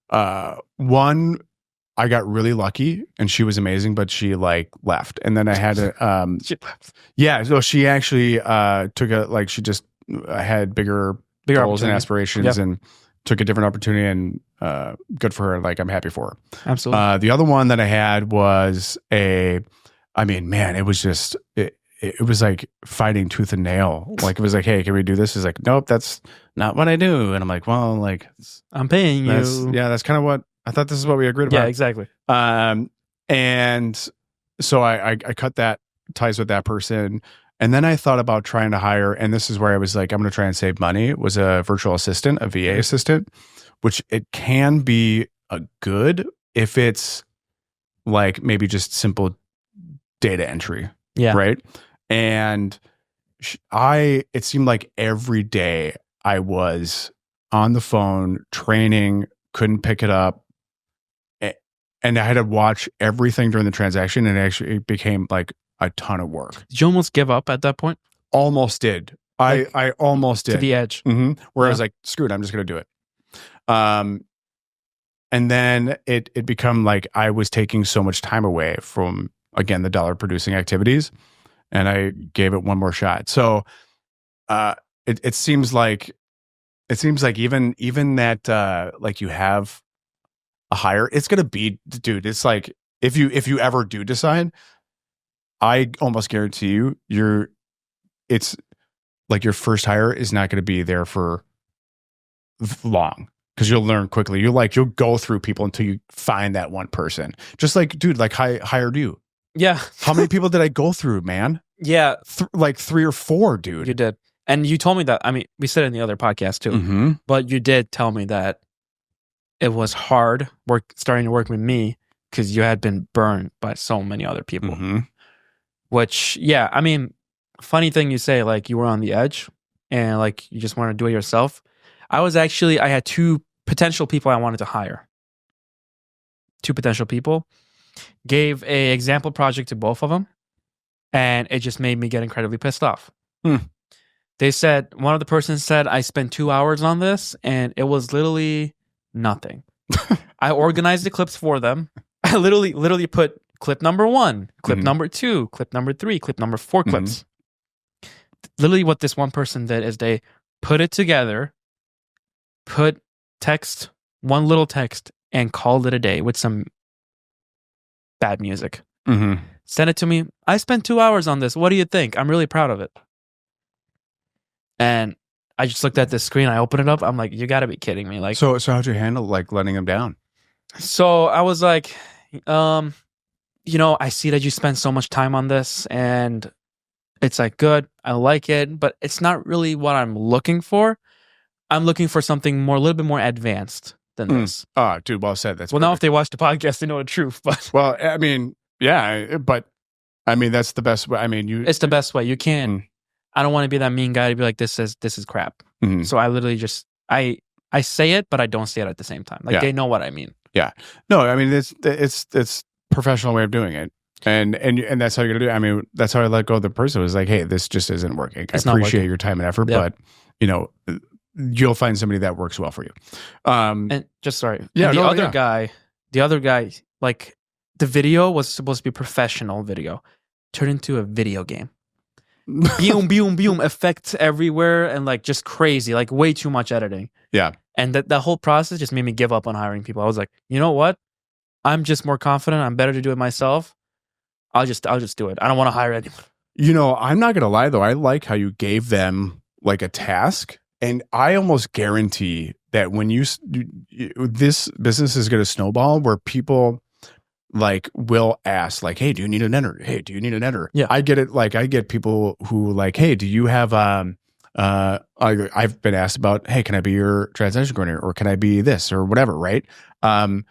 One, I got really lucky and she was amazing, but she like left. And then I had to, She left. Yeah. So she actually she just had bigger goals and aspirations and took a different opportunity, and good for her. Like, I'm happy for her. Absolutely. The other one that I had was it was just, it was like fighting tooth and nail. Like it was like, hey, can we do this? He's like, nope, that's not what I do. And I'm like, well, like I'm paying you. Yeah, that's kind of what I thought. This is what we agreed about. Yeah, exactly. And so I cut that ties with that person. And then I thought about trying to hire, and this is where I was like, I'm going to try and save money, was a virtual assistant, a VA assistant, which it can be a good if it's like maybe just simple data entry. Yeah. Right. And it seemed like every day I was on the phone training, couldn't pick it up. And I had to watch everything during the transaction, and it became like a ton of work. Did you almost give up at that point? Almost did. Like, I almost did. To the edge. Mm-hmm. Where I was like, screw it, I'm just going to do it. And then it become like I was taking so much time away from, again, the dollar producing activities, and I gave it one more shot. So it seems like even that like you have a hire, it's gonna be, dude, it's like if you ever do decide, I almost guarantee you it's like your first hire is not going to be there for long, because you'll learn quickly. You'll go through people until you find that one person. Just like, dude, like I hired you. Yeah. How many people did I go through, man? Yeah. Like 3 or 4, dude. You did. And you told me that, I mean, we said it in the other podcast too, but you did tell me that it was hard starting to work with me because you had been burned by so many other people. Which, yeah, I mean, funny thing you say, like you were on the edge and like you just want to do it yourself. I had 2 potential people I wanted to hire. 2 potential people. Gave a example project to both of them, and it just made me get incredibly pissed off. They said, one of the persons said, I spent 2 hours on this, and it was literally nothing. I organized the clips for them. I literally put clip number 1, clip number 2, clip number 3, clip number 4 clips. Literally what this one person did is they put it together, put text, one little text, and called it a day with some bad music. Send it to me. I spent 2 hours on this. What do you think? I'm really proud of it. And I just looked at this screen. I opened it up. I'm like, you got to be kidding me. Like, so how'd you handle like letting them down? So I was like, I see that you spend so much time on this, and it's like good. I like it, but it's not really what I'm looking for. I'm looking for something a little bit more advanced than this. Oh, dude, well said. That's well. Now, if they watch the podcast, they know the truth. But well, I mean, yeah, but I mean, that's the best way. I mean, it's the best way. You can. I don't want to be that mean guy to be like, this is crap. So I literally just I say it, but I don't say it at the same time. Like they know what I mean. Yeah. No, I mean it's professional way of doing it. And that's how you're gonna do it. I mean, that's how I let go of the person. It was like, hey, this just isn't working. I appreciate your time and effort, but you'll find somebody that works well for you. And just sorry. Yeah. And the other guy, like the video was supposed to be professional video, turned into a video game. Boom, boom, boom, effects everywhere, and like just crazy, like way too much editing. Yeah. And that whole process just made me give up on hiring people. I was like, you know what? I'm just more confident. I'm better to do it myself. I'll just do it. I don't want to hire anyone. I'm not gonna lie though. I like how you gave them like a task, and I almost guarantee that when this business is gonna snowball where people like will ask like, hey, do you need an editor? Hey, do you need an editor? Yeah. I get it. Like I get people who like, hey, do you have I've been asked about, hey, can I be your transaction coordinator, or can I be this or whatever, right? And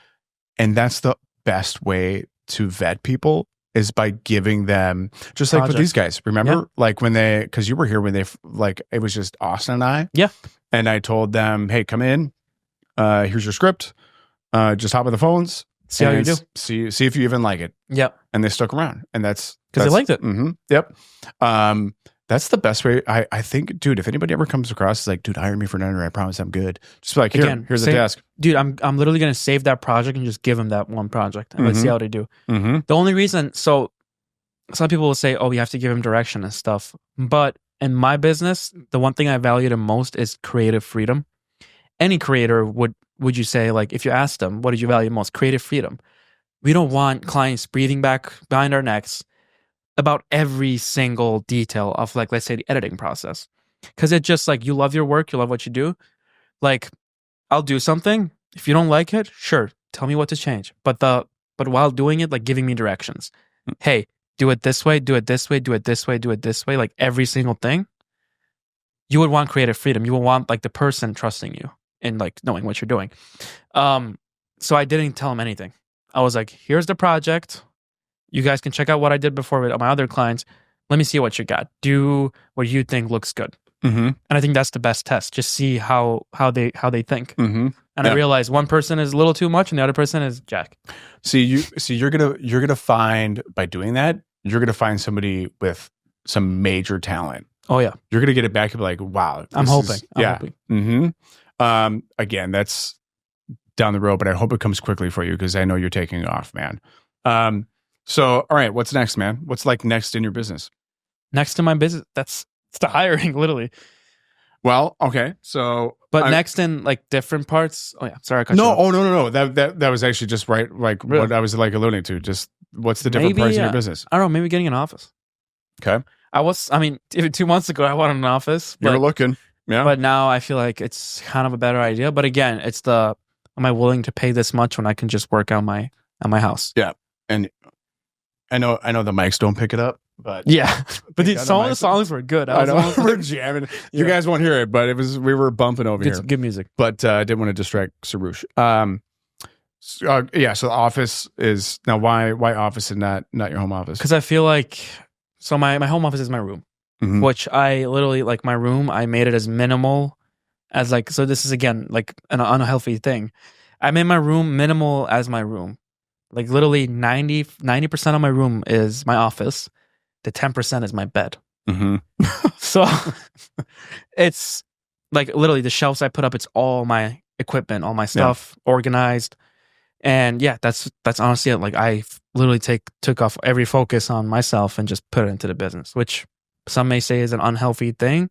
that's the best way to vet people, is by giving them, just like with these guys. Remember, like when because you were here when like it was just Austin and I. Yeah. And I told them, hey, come in. Here's your script. Just hop on the phones. See how you do. See if you even like it. Yep. And they stuck around, and that's because they liked it. Yep. That's the best way. I think, dude, if anybody ever comes across, it's like, dude, hire me for an editor. I promise I'm good. Just be like, here's the task. Dude, I'm literally going to save that project and just give them that one project and let's see how they do. The only reason, so some people will say, oh, you have to give them direction and stuff. But in my business, the one thing I value the most is creative freedom. Any creator would you say, like, if you ask them, what did you value most? Creative freedom. We don't want clients breathing back behind our necks, about every single detail of like, let's say the editing process. Cause it's just like, you love your work, you love what you do. Like, I'll do something. If you don't like it, sure, tell me what to change. But while doing it, like giving me directions. Hey, do it this way, do it this way, do it this way, do it this way, like every single thing. You would want creative freedom. You would want like the person trusting you and like knowing what you're doing. So I didn't tell him anything. I was like, here's the project. You guys can check out what I did before with my other clients. Let me see what you got. Do what you think looks good. And I think that's the best test. Just see how they think. And I realized one person is a little too much, and the other person is Jack. You're gonna find, by doing that, you're gonna find somebody with some major talent. Oh yeah, you're gonna get it back and be like, wow. I'm hoping. Again, that's down the road, but I hope it comes quickly for you because I know you're taking off, man. So all right, what's next, man? What's like next in your business? Next in my business, it's the hiring, literally. Well, okay. So, but next in like different parts. Oh yeah, sorry. No. That was actually just right. Like really? What I was like alluding to. Just what's the different parts of your business? I don't know. Maybe getting an office. Okay. Even 2 months ago, I wanted an office. You're looking. Yeah. But now I feel like it's kind of a better idea. But again, it's am I willing to pay this much when I can just work at my house? Yeah. And I know the mics don't pick it up. But yeah, but some of the songs were good. I know we're jamming. You guys won't hear it, but we were bumping over here. Good music. But I didn't want to distract Soroosh. So the office is now. Why office and not your home office? Because I feel like my home office is my room, which I literally like my room. I made it as minimal as like. So this is again like an unhealthy thing. I made my room minimal as my room. Like literally 90% of my room is my office. The 10% is my bed. So it's like literally the shelves I put up, it's all my equipment, all my stuff organized. And yeah, that's honestly it. Like I literally took off every focus on myself and just put it into the business, which some may say is an unhealthy thing.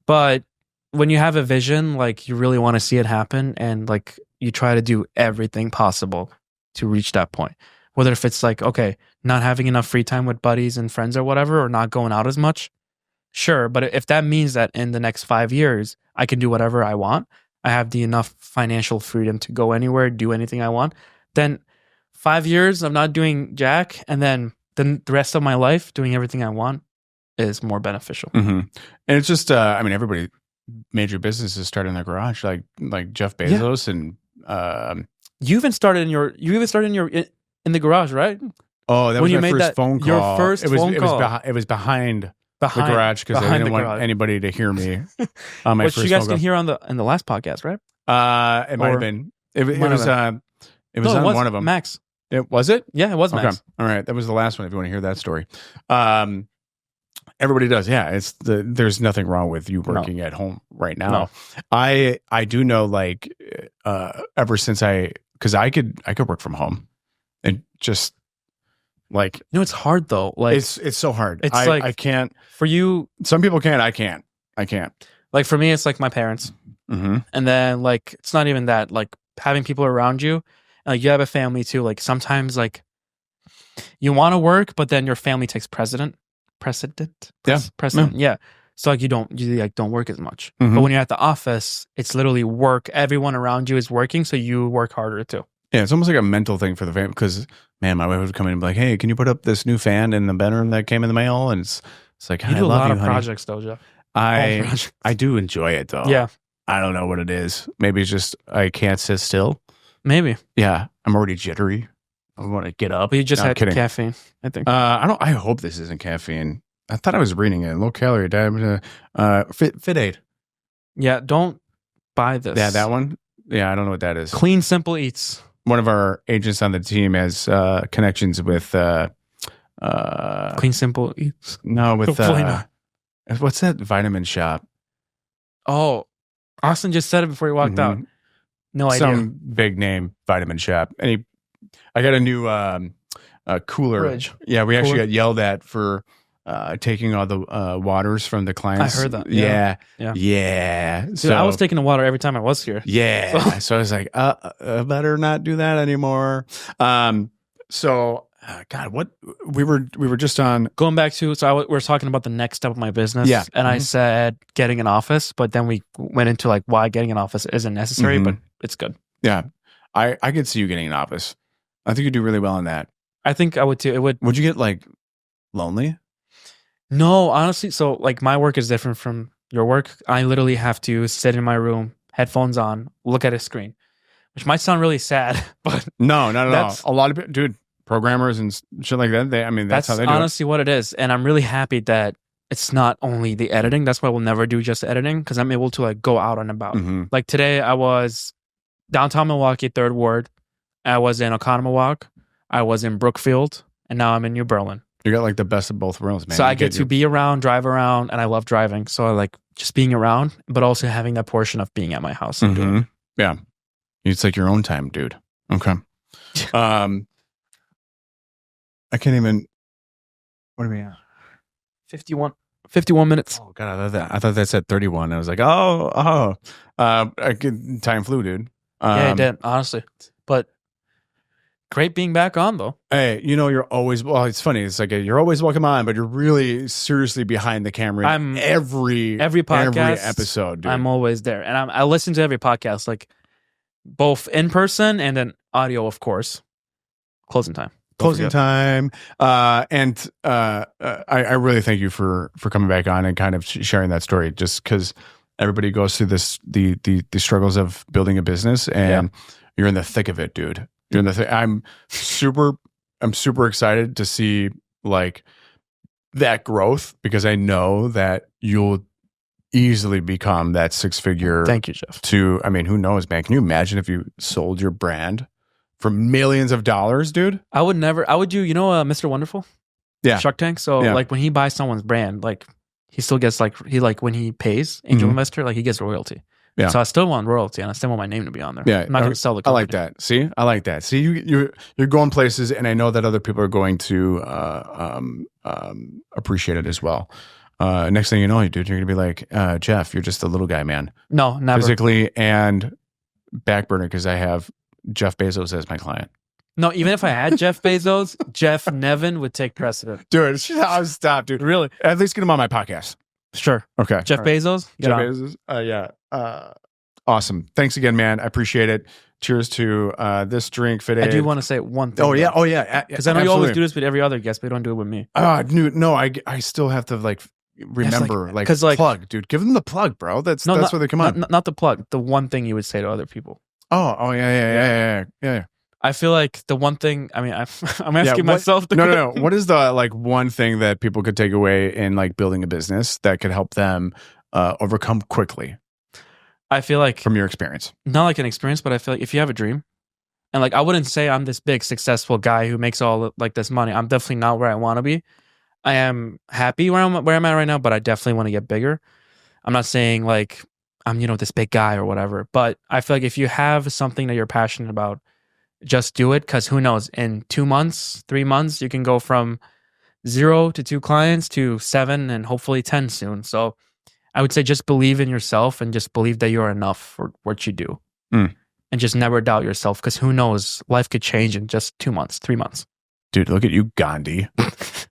But when you have a vision, like you really want to see it happen and like you try to do everything possible to reach that point. Whether if it's like, okay, not having enough free time with buddies and friends or whatever, or not going out as much, sure. But if that means that in the next 5 years, I can do whatever I want, I have the enough financial freedom to go anywhere, do anything I want, then 5 years of not doing jack, and then the rest of my life doing everything I want is more beneficial. And it's just, everybody, major businesses start in their garage, like Jeff Bezos and you even started in the garage, right? Oh, that was my first phone call. Your first phone call. It was behind the garage because I didn't want anybody to hear me on my first phone call. Which you guys can hear in the last podcast, right? It might have been. It was on one of them. Max. It was it? Yeah, it was Max. Okay. All right, that was the last one. If you want to hear that story, everybody does. Yeah, there's nothing wrong with you working at home right now. No. I do know, like, ever since because I could work from home. And just like it's hard though. Like it's so hard. It's like I can't. For you, some people can. I can't. Like for me, it's like my parents, and then like it's not even that. Like having people around you, like you have a family too. Like sometimes like you want to work, but then your family takes precedent. Yeah. So like you don't work as much. But when you're at the office, it's literally work. Everyone around you is working, so you work harder too. Yeah, it's almost like a mental thing for the family because, man, my wife would come in and be like, "Hey, can you put up this new fan in the bedroom that came in the mail?" And it's like, you do a lot of projects, though, Jeff. I do enjoy it though. Yeah, I don't know what it is. Maybe it's just I can't sit still. Maybe. Yeah, I'm already jittery. I want to get up. But you just had caffeine, I think. I hope this isn't caffeine. I thought I was reading it. Low calorie diet. Fit Aid. Yeah, don't buy this. Yeah, that one. Yeah, I don't know what that is. Clean Simple Eats. One of our agents on the team has connections with Clean Simple Eats. No, with what's that vitamin shop? Oh, Austin just said it before he walked out. No idea. Some big name vitamin shop. And I got a new cooler. Fridge. Yeah, we actually got yelled at for taking all the waters from the clients. I heard that. Yeah. Dude, so I was taking the water every time I was here. Yeah. So I was like, I better not do that anymore. So God, what we were just on going back to, so we're talking about the next step of my business. Yeah. And I said getting an office, but then we went into like why getting an office isn't necessary, but it's good. Yeah. I could see you getting an office. I think you do really well in that. I think I would too. Would you get like lonely? No, honestly. So like my work is different from your work. I literally have to sit in my room, headphones on, look at a screen, which might sound really sad, but no, not at all. A lot of people, dude, programmers and shit like that. That's how they do honestly what it is. And I'm really happy that it's not only the editing. That's why we'll never do just editing, because I'm able to like go out and about. Like today I was downtown Milwaukee, 3rd Ward. I was in Oconomowoc. I was in Brookfield, and now I'm in New Berlin. You got like the best of both worlds, man. So I get to be around, drive around, and I love driving. So I like just being around, but also having that portion of being at my house. And doing it. Yeah. It's like your own time, dude. Okay. I can't even. What are we at? 51 minutes. Oh God, I thought that said 31. I was like, time flew, dude. Yeah, it did, honestly. But great being back on, though. Hey, you're always, well, it's funny. It's like you're always welcome on, but you're really seriously behind the camera in every podcast, every episode, dude. I'm always there. And I listen to every podcast, like both in person and then audio, of course. Closing time. And I really thank you for coming back on and kind of sharing that story, just because everybody goes through the struggles of building a business, and you're in the thick of it, dude. You're in the I'm super excited to see like that growth, because I know that you'll easily become that 6-figure. Thank you, Jeff. Who knows, man? Can you imagine if you sold your brand for millions of dollars, dude? I would do, Mr. Wonderful? Yeah. Shark Tank. So like when he buys someone's brand, like he still gets when he pays angel investor, like he gets royalty. Yeah. So I still want royalty, and I still want my name to be on there. Yeah. I'm not going to sell the company. I like that. See, I like that. See, you're going places, and I know that other people are going to appreciate it as well. Next thing you know, dude, you're going to be like, Jeff, you're just a little guy, man. No, never. Physically and back burner, because I have Jeff Bezos as my client. No, even if I had Jeff Bezos, Jeff Nevin would take precedent. Dude, stop, dude. Really? At least get him on my podcast. Sure. Okay. Jeff Bezos? Jeff Bezos? Yeah. Awesome. Thanks again, man. I appreciate it. Cheers to this drink, Fit. I do want to say one thing. Oh, yeah. Because I know you always do this with every other guest, but you don't do it with me. No, I still have to remember, plug, dude. Give them the plug, bro. That's where they come on. Not the plug. The one thing you would say to other people. Oh, yeah. I feel like the one thing, I'm asking myself. No. What is the one thing that people could take away in building a business that could help them overcome quickly? I feel like, from your experience, not like an experience, but I feel like if you have a dream, and I wouldn't say I'm this big successful guy who makes all this money. I'm definitely not where I want to be. I am happy where I'm at right now, but I definitely want to get bigger. I'm not saying I'm this big guy or whatever, but I feel like if you have something that you're passionate about, just do it, because who knows, in 2 months, 3 months, you can go from 0 to 2 clients to 7 and hopefully 10 soon. So I would say just believe in yourself and just believe that you're enough for what you do. And just never doubt yourself, because who knows, life could change in just 2 months, 3 months. Dude, look at you, Gandhi.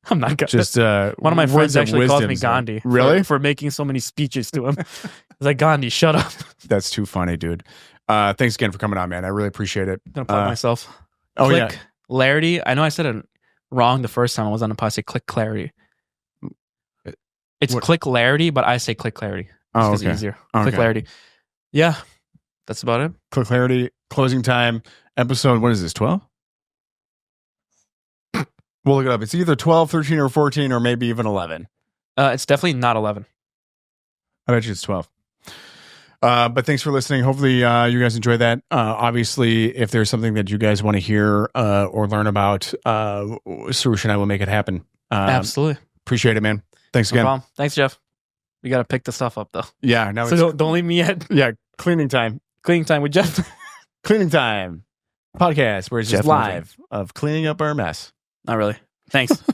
I'm not Gandhi. Just one of my friends actually calls me Gandhi. Really? For making so many speeches to him. He's like, Gandhi, shut up. That's too funny, dude. Thanks again for coming on, man. I really appreciate it. I'm gonna plug myself. Yeah. Clarity. I know I said it wrong the first time I was on the podcast. I say Clicklarity. It's Clicklarity, but I say Clicklarity. Oh, okay. It's easier. Okay. Clicklarity. Yeah, that's about it. Clicklarity. Closing time. Episode. What is this? 12? We'll look it up. It's either 12, 13, or 14, or maybe even 11. It's definitely not 11. I bet you it's 12. But thanks for listening. Hopefully you guys enjoy that. Obviously, if there's something that you guys want to hear or learn about, Soroosh and I will make it happen. Absolutely. Appreciate it, man. Thanks again. No problem. Thanks, Jeff. We got to pick the stuff up, though. Yeah. Now so don't leave me yet. Yeah. Cleaning time. Cleaning time with Jeff. Cleaning time. Podcast where it's just live of cleaning up our mess. Not really. Thanks.